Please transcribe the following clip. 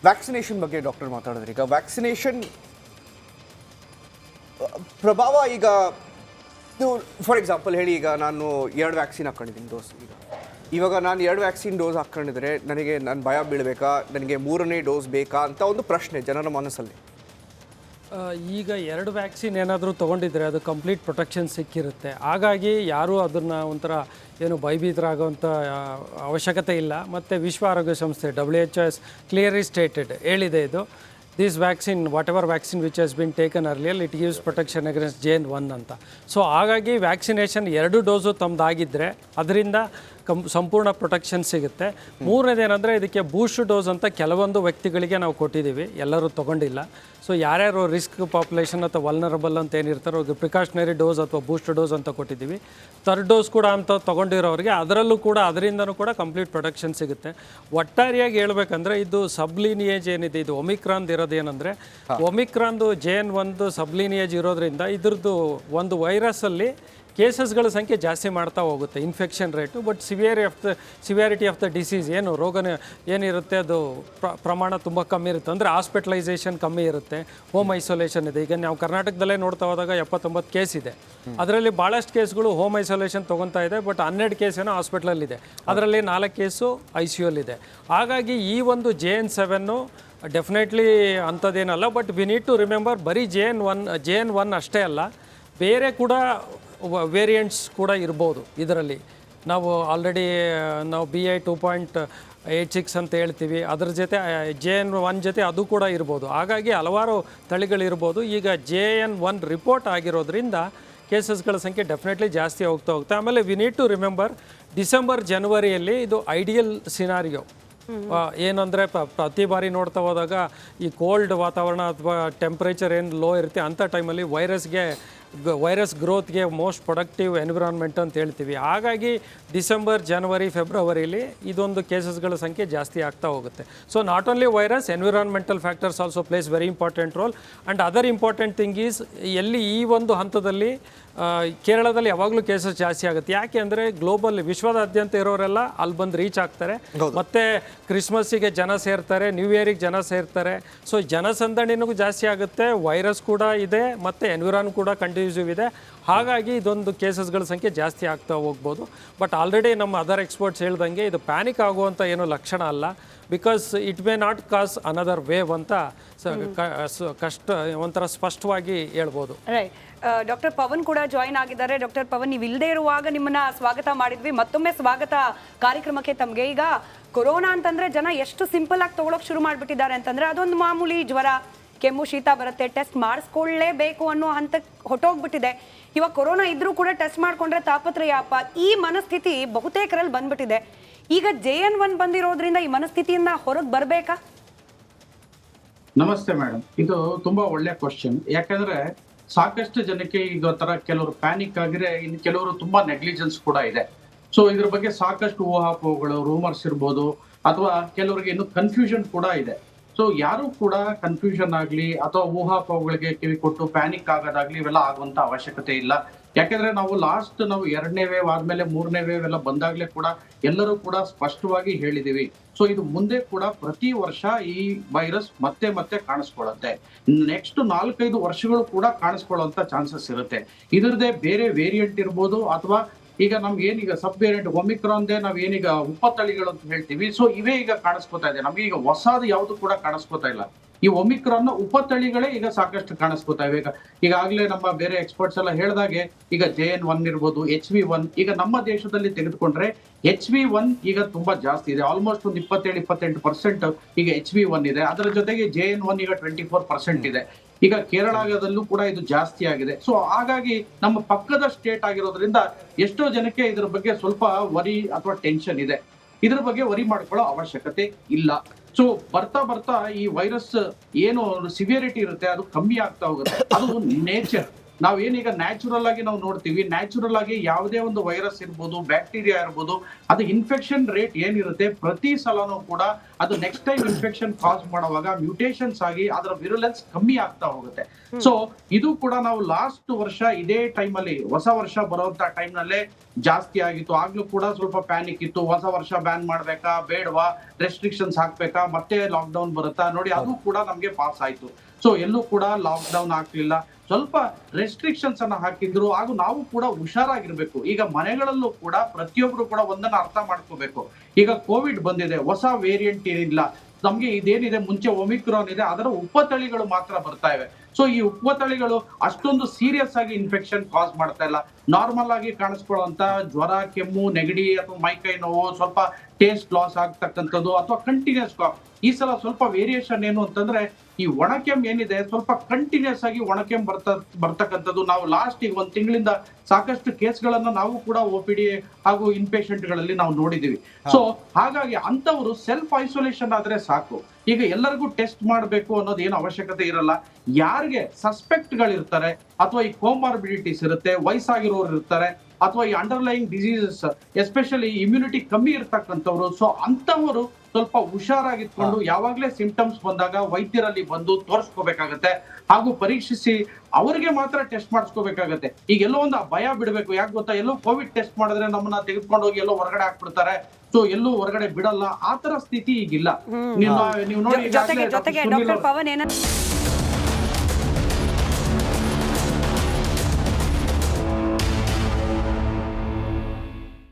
Vaccination ಬಗ್ಗೆ doctor ಮಾತಾಡಿದ್ರೆ, ಈಗ ವ್ಯಾಕ್ಸಿನೇಷನ್ ಪ್ರಭಾವ ಈಗ ಫಾರ್ ಎಕ್ಸಾಂಪಲ್ ಹೇಳಿ, ಈಗ ನಾನು 2 ವ್ಯಾಕ್ಸಿನ್ ಹಾಕ್ಕೊಂಡಿದ್ದೀನಿ ಡೋಸ್. ಇವಾಗ ನಾನು 2 ವ್ಯಾಕ್ಸಿನ್ ಡೋಸ್ ಹಾಕ್ಕೊಂಡಿದ್ರೆ ನನಗೆ ನಾನು ಭಯ ಬೀಳಬೇಕಾ, ನನಗೆ 3ನೇ ಡೋಸ್ ಬೇಕಾ ಅಂತ ಒಂದು ಪ್ರಶ್ನೆ ಜನರ ಮನಸ್ಸಲ್ಲಿ. ಈಗ 2 ವ್ಯಾಕ್ಸಿನ್ ಏನಾದರೂ ತೊಗೊಂಡಿದ್ರೆ ಅದು ಕಂಪ್ಲೀಟ್ ಪ್ರೊಟೆಕ್ಷನ್ ಸಿಕ್ಕಿರುತ್ತೆ. ಹಾಗಾಗಿ ಯಾರೂ ಅದನ್ನು ಒಂಥರ ಏನು ಭಯಭೀತರಾಗುವಂಥ ಅವಶ್ಯಕತೆ ಇಲ್ಲ. ಮತ್ತು ವಿಶ್ವ ಆರೋಗ್ಯ ಸಂಸ್ಥೆ WHO ಕ್ಲಿಯರ್ಲಿ ಸ್ಟೇಟೆಡ್ ಹೇಳಿದೆ, ಇದು this vaccine what ever vaccine which has been taken earlier it gives protection against JN1 ಅಂತ. ಸೊ ಹಾಗಾಗಿ ವ್ಯಾಕ್ಸಿನೇಷನ್ 2 ಡೋಸು ತಮ್ಮದಾಗಿದ್ದರೆ ಅದರಿಂದ ಸಂಪೂರ್ಣ ಪ್ರೊಟೆಕ್ಷನ್ ಸಿಗುತ್ತೆ. ಮೂರನೇದೇನೆಂದರೆ ಇದಕ್ಕೆ ಬೂಸ್ಟ್ ಡೋಸ್ ಅಂತ ಕೆಲವೊಂದು ವ್ಯಕ್ತಿಗಳಿಗೆ ನಾವು ಕೊಟ್ಟಿದ್ದೀವಿ, ಎಲ್ಲರೂ ತೊಗೊಂಡಿಲ್ಲ. ಸೊ ಯಾರ್ಯಾರು ರಿಸ್ಕ್ ಪಾಪ್ಯುಲೇಷನ್ ಅಥವಾ ವಲ್ನರಬಲ್ ಅಂತ ಏನಿರ್ತಾರೋ ಅವ್ರಿಗೆ ಪ್ರಿಕಾಷನರಿ ಡೋಸ್ ಅಥವಾ ಬೂಸ್ಟ್ ಡೋಸ್ ಅಂತ ಕೊಟ್ಟಿದ್ದೀವಿ. 3rd ಡೋಸ್ ಕೂಡ ಅಂತ ತೊಗೊಂಡಿರೋರಿಗೆ ಅದರಲ್ಲೂ ಕೂಡ ಅದರಿಂದನೂ ಕೂಡ ಕಂಪ್ಲೀಟ್ ಪ್ರೊಟೆಕ್ಷನ್ ಸಿಗುತ್ತೆ. ಒಟ್ಟಾರೆಯಾಗಿ ಹೇಳ್ಬೇಕಂದ್ರೆ ಇದು ಸಬ್ಲಿನಿಯೇಜ್ ಏನಿದೆ, ಇದು ಒಮಿಕ್ರಾನ್ ಇರೋದೇನೆಂದರೆ ಒಮಿಕ್ರಾನ್ದು JN1 ಸಬ್ಲಿನಿಯೇಜ್ ಇರೋದ್ರಿಂದ ಇದ್ರದ್ದು ಒಂದು ವೈರಸ್ಸಲ್ಲಿ ಕೇಸಸ್ಗಳ ಸಂಖ್ಯೆ ಜಾಸ್ತಿ ಮಾಡ್ತಾ ಹೋಗುತ್ತೆ, infection rate. But severity of the disease ಏನು ರೋಗನ ಏನಿರುತ್ತೆ ಅದು ಪ್ರಮಾಣ ತುಂಬ ಕಮ್ಮಿ ಇರುತ್ತೆ. ಅಂದರೆ ಹಾಸ್ಪಿಟಲೈಸೇಷನ್ ಕಮ್ಮಿ ಇರುತ್ತೆ, ಹೋಮ್ ಐಸೋಲೇಷನ್ ಇದೆ. ಈಗ ನಾವು ಕರ್ನಾಟಕದಲ್ಲೇ ನೋಡ್ತಾ ಹೋದಾಗ 79 ಕೇಸ್ ಇದೆ. ಅದರಲ್ಲಿ ಭಾಳಷ್ಟು ಕೇಸ್ಗಳು ಹೋಮ್ ಐಸೋಲೇಷನ್ ತೊಗೊತಾ ಇದೆ. ಬಟ್ 12 ಕೇಸ್ ಏನೋ ಹಾಸ್ಪಿಟಲಲ್ಲಿದೆ, ಅದರಲ್ಲಿ 4 ಕೇಸು ICUಲ್ಲಿದೆ. ಹಾಗಾಗಿ ಈ ಒಂದು JN7 ಡೆಫಿನೆಟ್ಲಿ ಅಂಥದ್ದೇನಲ್ಲ. But we need to remember ಬರೀ JN1 ಅಷ್ಟೇ ಅಲ್ಲ, ಬೇರೆ ಕೂಡ ವೇರಿಯಂಟ್ಸ್ ಕೂಡ ಇರ್ಬೋದು ಇದರಲ್ಲಿ. ನಾವು ಆಲ್ರೆಡಿ ನಾವು BA 2.86 ಅಂತ ಹೇಳ್ತೀವಿ, ಅದರ ಜೊತೆ JN1 ಜೊತೆ ಅದು ಕೂಡ ಇರ್ಬೋದು. ಹಾಗಾಗಿ ಹಲವಾರು ತಳಿಗಳಿರ್ಬೋದು. ಈಗ JN1 ರಿಪೋರ್ಟ್ ಆಗಿರೋದ್ರಿಂದ ಕೇಸಸ್ಗಳ ಸಂಖ್ಯೆ ಡೆಫಿನೆಟ್ಲಿ ಜಾಸ್ತಿ ಹೋಗ್ತಾ. ಆಮೇಲೆ we need to remember December ಜನವರಿಯಲ್ಲಿ ಇದು ಐಡಿಯಲ್ ಸಿನಾರಿಯೋ. ಏನಂದರೆ ಪ್ರತಿ ಬಾರಿ ನೋಡ್ತಾ ಹೋದಾಗ ಈ ಕೋಲ್ಡ್ ವಾತಾವರಣ ಅಥವಾ ಟೆಂಪ್ರೇಚರ್ ಏನು ಲೋ ಇರುತ್ತೆ ಅಂಥ ಟೈಮಲ್ಲಿ ವೈರಸ್ ಗ್ರೋತ್ಗೆ ಮೋಸ್ಟ್ ಪ್ರೊಡಕ್ಟಿವ್ ಎನ್ವಿರಾನ್ಮೆಂಟ್ ಅಂತ ಹೇಳ್ತೀವಿ. ಹಾಗಾಗಿ ಡಿಸೆಂಬರ್ ಜನವರಿ ಫೆಬ್ರವರಿಲಿ ಇದೊಂದು ಕೇಸಸ್ಗಳ ಸಂಖ್ಯೆ ಜಾಸ್ತಿ ಆಗ್ತಾ ಹೋಗುತ್ತೆ. So not only virus, environmental factors also place very important role. And other important thing is ಎಲ್ಲಿ ಈ ಒಂದು ಹಂತದಲ್ಲಿ ಕೇರಳದಲ್ಲಿ ಯಾವಾಗಲೂ ಕೇಸಸ್ ಜಾಸ್ತಿ ಆಗುತ್ತೆ. ಯಾಕೆ ಅಂದರೆ ಗ್ಲೋಬಲ್ ವಿಶ್ವದಾದ್ಯಂತ ಇರೋರೆಲ್ಲ ಅಲ್ಲಿ ಬಂದು ರೀಚ್ ಆಗ್ತಾರೆ, ಮತ್ತು ಕ್ರಿಸ್ಮಸ್ಸಿಗೆ ಜನ ಸೇರ್ತಾರೆ, ನ್ಯೂ ಇಯರಿಗೆ ಜನ ಸೇರ್ತಾರೆ. ಸೊ ಜನಸಂದಣಿನೂ ಜಾಸ್ತಿ ಆಗುತ್ತೆ, ವೈರಸ್ ಕೂಡ ಇದೆ, ಮತ್ತು ಎನ್ವಿರಾನ್ ಕೂಡ ಕಂಟಿನ್ಯೂಸಿವ್ ಇದೆ. ಹಾಗಾಗಿ ಇದೊಂದು ಕೇಸಸ್ಗಳ ಸಂಖ್ಯೆ ಜಾಸ್ತಿ ಆಗ್ತಾ ಹೋಗ್ಬೋದು. ಬಟ್ ಆಲ್ರೆಡಿ ನಮ್ಮ ಅದರ್ ಎಕ್ಸ್ಪರ್ಟ್ಸ್ ಹೇಳ್ದಂಗೆ ಇದು ಪ್ಯಾನಿಕ್ ಆಗುವಂಥ ಏನೂ ಲಕ್ಷಣ ಅಲ್ಲ. Because it may not cause another wave ಅಂತ ಕಷ್ಟ ಒಂಥರ ಸ್ಪಷ್ಟವಾಗಿ ಹೇಳ್ಬೋದು. ರೈಟ್. ಡಾಕ್ಟರ್ ಪವನ್ ಕೂಡ ಜಾಯಿನ್ ಆಗಿದ್ದಾರೆ. ಡಾಕ್ಟರ್ ಪವನ್, ನೀವು ಇಲ್ಲದೆ ಇರುವಾಗ ನಿಮ್ಮನ್ನ ಸ್ವಾಗತ ಮಾಡಿದ್ವಿ, ಮತ್ತೊಮ್ಮೆ ಸ್ವಾಗತ ಕಾರ್ಯಕ್ರಮಕ್ಕೆ ತಮಗೆ. ಈಗ ಕೊರೋನಾ ಅಂತಂದ್ರೆ ಜನ ಎಷ್ಟು ಸಿಂಪಲ್ ಆಗಿ ತಗೊಳಕ್ ಶುರು ಮಾಡಿಬಿಟ್ಟಿದ್ದಾರೆ ಅಂತಂದ್ರೆ ಅದೊಂದು ಮಾಮೂಲಿ ಜ್ವರ, ಕೆಮ್ಮು, ಶೀತ ಬರುತ್ತೆ, ಟೆಸ್ಟ್ ಮಾಡಿಸ್ಕೊಳ್ಳೇಬೇಕು ಅನ್ನೋ ಹಂತಕ್ಕೆ ಹೊಟ್ಟೋಗ್ಬಿಟ್ಟಿದೆ. ಇವಾಗ ಕೊರೋನಾ ಇದ್ರೂ ಕೂಡ ಟೆಸ್ಟ್ ಮಾಡ್ಕೊಂಡ್ರೆ ತಾಪತ್ರಯಪ್ಪ, ಈ ಮನಸ್ಥಿತಿ ಬಹುತೇಕರಲ್ಲಿ ಬಂದ್ಬಿಟ್ಟಿದೆ. ಈಗ JN1 ಬಂದಿರೋದ್ರಿಂದ ಈ ಮನಸ್ಥಿತಿಯಿಂದ ಹೊರಗೆ ಬರಬೇಕಾ? ನಮಸ್ತೆ ಮೇಡಮ್, ಇದು ತುಂಬಾ ಒಳ್ಳೆ ಕ್ವಶನ್. ಯಾಕಂದ್ರೆ ಸಾಕಷ್ಟು ಜನಕ್ಕೆ ಈಗ ತರ ಕೆಲವರು ಪ್ಯಾನಿಕ್ ಆಗಿದ್ರೆ, ಇನ್ನು ಕೆಲವರು ತುಂಬಾ ನೆಗ್ಲಿಜೆನ್ಸ್ ಕೂಡ ಇದೆ. ಸೊ ಇದ್ರ ಬಗ್ಗೆ ಸಾಕಷ್ಟು ಊಹಾಪೋಹಗಳು, ರೂಮರ್ಸ್ ಇರ್ಬೋದು, ಅಥವಾ ಕೆಲವರಿಗೆ ಇನ್ನು ಕನ್ಫ್ಯೂಷನ್ ಕೂಡ ಇದೆ. ಸೊ ಯಾರು ಕೂಡ ಕನ್ಫ್ಯೂಷನ್ ಆಗ್ಲಿ ಅಥವಾ ಊಹಾಪೋಹಗಳಿಗೆ ಕಿವಿ ಕೊಟ್ಟು ಪ್ಯಾನಿಕ್ ಆಗೋದಾಗ್ಲಿ ಇವೆಲ್ಲ ಆಗುವಂತ ಅವಶ್ಯಕತೆ ಇಲ್ಲ. ಯಾಕಂದ್ರೆ ನಾವು 2ನೇ ವೇವ್ ಆದ್ಮೇಲೆ 3ನೇ ವೇವ್ ಎಲ್ಲ ಬಂದಾಗ್ಲೇ ಕೂಡ ಎಲ್ಲರೂ ಕೂಡ ಸ್ಪಷ್ಟವಾಗಿ ಹೇಳಿದೀವಿ. ಸೊ ಇದು ಮುಂದೆ ಕೂಡ ಪ್ರತಿ ವರ್ಷ ಈ ವೈರಸ್ ಮತ್ತೆ ಮತ್ತೆ ಕಾಣಿಸ್ಕೊಳ್ಳುತ್ತೆ. ನೆಕ್ಸ್ಟ್ 4-5 ವರ್ಷಗಳು ಕೂಡ ಕಾಣಿಸ್ಕೊಳ್ಳುವಂತ ಚಾನ್ಸಸ್ ಇರುತ್ತೆ. ಇದರದೇ ಬೇರೆ ವೇರಿಯಂಟ್ ಇರ್ಬೋದು, ಅಥವಾ ಈಗ ನಮ್ಗೆ ಏನೀಗ ಸಬ್ ವೇರಿಯಂಟ್ ಒಮಿಕ್ರಾನ್ದೇ ನಾವ್ ಏನೀಗ ಉಪತಳಿಗಳು ಅಂತ ಹೇಳ್ತೀವಿ. ಸೊ ಇವೇ ಈಗ ಕಾಣಿಸ್ಕೊತಾ ಇದೆ. ನಮ್ಗೆ ಈಗ ಹೊಸದು ಯಾವ್ದು ಕೂಡ ಕಾಣಿಸ್ಕೊತಾ ಇಲ್ಲ. ಈ ಒಮಿಕ್ರಾನ್ ಉಪತಳಿಗಳೇ ಈಗ ಸಾಕಷ್ಟು ಕಾಣಿಸ್ಕೊತಾ ಇವೆ. ಈಗಾಗಲೇ ನಮ್ಮ ಬೇರೆ ಎಕ್ಸ್ಪರ್ಟ್ಸ್ ಎಲ್ಲ ಹೇಳ್ದಾಗೆ ಈಗ JN1 ಇರ್ಬೋದು, HV1. ಈಗ ನಮ್ಮ ದೇಶದಲ್ಲಿ ತೆಗೆದುಕೊಂಡ್ರೆ HV1 ಈಗ ತುಂಬಾ ಜಾಸ್ತಿ ಇದೆ. ಆಲ್ಮೋಸ್ಟ್ ಒಂದು 27-28% ಈಗ HV1 ಇದೆ. ಅದರ ಜೊತೆಗೆ JN1 ಈಗ 24% ಇದೆ. ಈಗ ಕೇರಳದಲ್ಲೂ ಕೂಡ ಇದು ಜಾಸ್ತಿ ಆಗಿದೆ. ಸೊ ಹಾಗಾಗಿ ನಮ್ಮ ಪಕ್ಕದ ಸ್ಟೇಟ್ ಆಗಿರೋದ್ರಿಂದ ಎಷ್ಟೋ ಜನಕ್ಕೆ ಇದ್ರ ಬಗ್ಗೆ ಸ್ವಲ್ಪ ವರಿ ಅಥವಾ ಟೆನ್ಷನ್ ಇದೆ. ಇದ್ರ ಬಗ್ಗೆ ವರಿ ಮಾಡ್ಕೊಳ್ಳೋ ಅವಶ್ಯಕತೆ ಇಲ್ಲ. ಸೊ ಬರ್ತಾ ಬರ್ತಾ ಈ ವೈರಸ್ ಏನು ಸಿವಿಯರಿಟಿ ಇರುತ್ತೆ ಅದು ಕಮ್ಮಿ ಆಗ್ತಾ ಹೋಗುತ್ತೆ. ಅದು ನೇಚರ್. ನಾವೇನೀಗ ನ್ಯಾಚುರಲ್ ಆಗಿ ನಾವು ನೋಡ್ತೀವಿ, ನ್ಯಾಚುರಲ್ ಆಗಿ ಯಾವುದೇ ಒಂದು ವೈರಸ್ ಇರ್ಬೋದು, ಬ್ಯಾಕ್ಟೀರಿಯಾ ಇರ್ಬೋದು, ಅದು ಇನ್ಫೆಕ್ಷನ್ ರೇಟ್ ಏನಿರುತ್ತೆ ಪ್ರತಿ ಸಲನೂ ಕೂಡ ಅದು ನೆಕ್ಸ್ಟ್ ಟೈಮ್ ಇನ್ಫೆಕ್ಷನ್ ಕಾಸ್ ಮಾಡುವಾಗ ಮ್ಯೂಟೇಷನ್ಸ್ ಆಗಿ ಅದರ ವಿರುಲೆನ್ಸ್ ಕಮ್ಮಿ ಆಗ್ತಾ ಹೋಗುತ್ತೆ. ಸೊ ಇದು ಕೂಡ ನಾವು ಲಾಸ್ಟ್ ವರ್ಷ ಇದೇ ಟೈಮ್ ಅಲ್ಲಿ ಹೊಸ ವರ್ಷ ಬರುವಂತ ಟೈಮ್ ನಲ್ಲೇ ಜಾಸ್ತಿ ಆಗಿತ್ತು. ಆಗ್ಲೂ ಕೂಡ ಸ್ವಲ್ಪ ಪ್ಯಾನಿಕ್ ಇತ್ತು, ಹೊಸ ವರ್ಷ ಬ್ಯಾನ್ ಮಾಡ್ಬೇಕಾ ಬೇಡವಾ, ರೆಸ್ಟ್ರಿಕ್ಷನ್ಸ್ ಹಾಕ್ಬೇಕಾ, ಮತ್ತೆ ಲಾಕ್ ಡೌನ್ ಬರುತ್ತಾ ನೋಡಿ, ಅದು ಕೂಡ ನಮ್ಗೆ ಪಾಸ್ ಆಯ್ತು. ಸೊ ಎಲ್ಲೂ ಕೂಡ ಲಾಕ್ ಡೌನ್ ಆಗ್ಲಿಲ್ಲ, ಸ್ವಲ್ಪ ರೆಸ್ಟ್ರಿಕ್ಷನ್ಸ್ ಅನ್ನ ಹಾಕಿದ್ರು. ಹಾಗೂ ನಾವು ಕೂಡ ಹುಷಾರಾಗಿರ್ಬೇಕು. ಈಗ ಮನೆಗಳಲ್ಲೂ ಕೂಡ ಪ್ರತಿಯೊಬ್ರು ಕೂಡ ಒಂದನ್ನ ಅರ್ಥ ಮಾಡ್ಕೋಬೇಕು. ಈಗ ಕೋವಿಡ್ ಬಂದಿದೆ, ಹೊಸ ವೇರಿಯಂಟ್ ಏನಿಲ್ಲ, ನಮ್ಗೆ ಇದೇನಿದೆ ಮುಂಚೆ ಒಮಿಕ್ರಾನ್ ಇದೆ, ಅದರ ಉಪತಳಿಗಳು ಮಾತ್ರ ಬರ್ತಾ ಇವೆ. ಸೊ ಈ ಉಪತಳಿಗಳು ಅಷ್ಟೊಂದು ಸೀರಿಯಸ್ ಆಗಿ ಇನ್ಫೆಕ್ಷನ್ ಕಾಸ್ ಮಾಡ್ತಾ ಇಲ್ಲ. ನಾರ್ಮಲ್ ಆಗಿ ಕಾಣಿಸ್ಕೊಳ್ಳುವಂತ ಜ್ವರ, ಕೆಮ್ಮು, ನೆಗಡಿ ಅಥವಾ ಮೈಕೈ ನೋವು, ಸ್ವಲ್ಪ ಟೇಸ್ಟ್ ಲಾಸ್ ಆಗ್ತಕ್ಕಂಥದ್ದು ಅಥವಾ ಕಂಟಿನ್ಯೂಸ್ ಕಾಫ್. ಈ ಸಲ ಸ್ವಲ್ಪ ವೇರಿಯೇಷನ್ ಏನು ಅಂತಂದ್ರೆ ಈ ಒಣಕೆಮ್ಮು ಏನಿದೆ ಸ್ವಲ್ಪ ಕಂಟಿನ್ಯೂಸ್ ಆಗಿ ಒಣಕೆಮ್ಮು ಬರ್ತಕ್ಕಂಥದ್ದು. ನಾವು ಲಾಸ್ಟ್ ಈಗ 1 ತಿಂಗಳಿಂದ ಸಾಕಷ್ಟು ಕೇಸ್ಗಳನ್ನ ನಾವು ಕೂಡ OPD ಹಾಗೂ ಇನ್ಪೇಷಂಟ್ ಗಳಲ್ಲಿ ನಾವು ನೋಡಿದೀವಿ. ಸೊ ಹಾಗಾಗಿ ಅಂತವರು ಸೆಲ್ಫ್ ಐಸೋಲೇಷನ್ ಆದ್ರೆ ಸಾಕು. ಈಗ ಎಲ್ಲರಿಗೂ ಟೆಸ್ಟ್ ಮಾಡಬೇಕು ಅನ್ನೋದು ಏನು ಅವಶ್ಯಕತೆ ಇರಲ್ಲ. ಯಾರಿಗೆ ಸಸ್ಪೆಕ್ಟ್ ಗಳಿರ್ತಾರೆ ಅಥವಾ ಈ ಕೋಮಾರ್ಬಿಡಿಟೀಸ್ ಇರುತ್ತೆ, ವಯಸ್ಸಾಗಿರೋರು ಇರ್ತಾರೆ, ಅಥವಾ ಈ ಅಂಡರ್ಲೈಯಿಂಗ್ ಡಿಸೀಸಸ್ ಎಸ್ಪೆಷಲಿ ಇಮ್ಯುನಿಟಿ ಕಮ್ಮಿ ಇರ್ತಕ್ಕಂಥವ್ರು, ಸೊ ಅಂತವರು ಸ್ವಲ್ಪ ಹುಷಾರಾಗಿಟ್ಕೊಂಡು ಯಾವಾಗ್ಲೇ ಸಿಂಪ್ಟಮ್ಸ್ ಬಂದಾಗ ವೈದ್ಯರಲ್ಲಿ ಬಂದು ತೋರಿಸ್ಕೋಬೇಕಾಗತ್ತೆ ಹಾಗೂ ಪರೀಕ್ಷಿಸಿ ಅವರಿಗೆ ಮಾತ್ರ ಟೆಸ್ಟ್ ಮಾಡಿಸ್ಕೋಬೇಕಾಗತ್ತೆ. ಈಗ ಎಲ್ಲೋ ಒಂದು ಭಯ ಬಿಡಬೇಕು. ಯಾಕೆ ಗೊತ್ತಾ, ಎಲ್ಲೋ ಕೋವಿಡ್ ಟೆಸ್ಟ್ ಮಾಡಿದ್ರೆ ನಮ್ಮನ್ನ ತೆಗೆದುಕೊಂಡು ಹೋಗಿ ಎಲ್ಲೋ ಹೊರಗಡೆ ಹಾಕ್ಬಿಡ್ತಾರೆ, ಸೊ ಎಲ್ಲೂ ಹೊರಗಡೆ ಬಿಡಲ್ಲ, ಆ ತರ ಸ್ಥಿತಿ ಈಗಿಲ್ಲ. ನೀವು ನೋಡಿ ಜೊತೆಗೆ ಡಾಕ್ಟರ್ ಪವನ್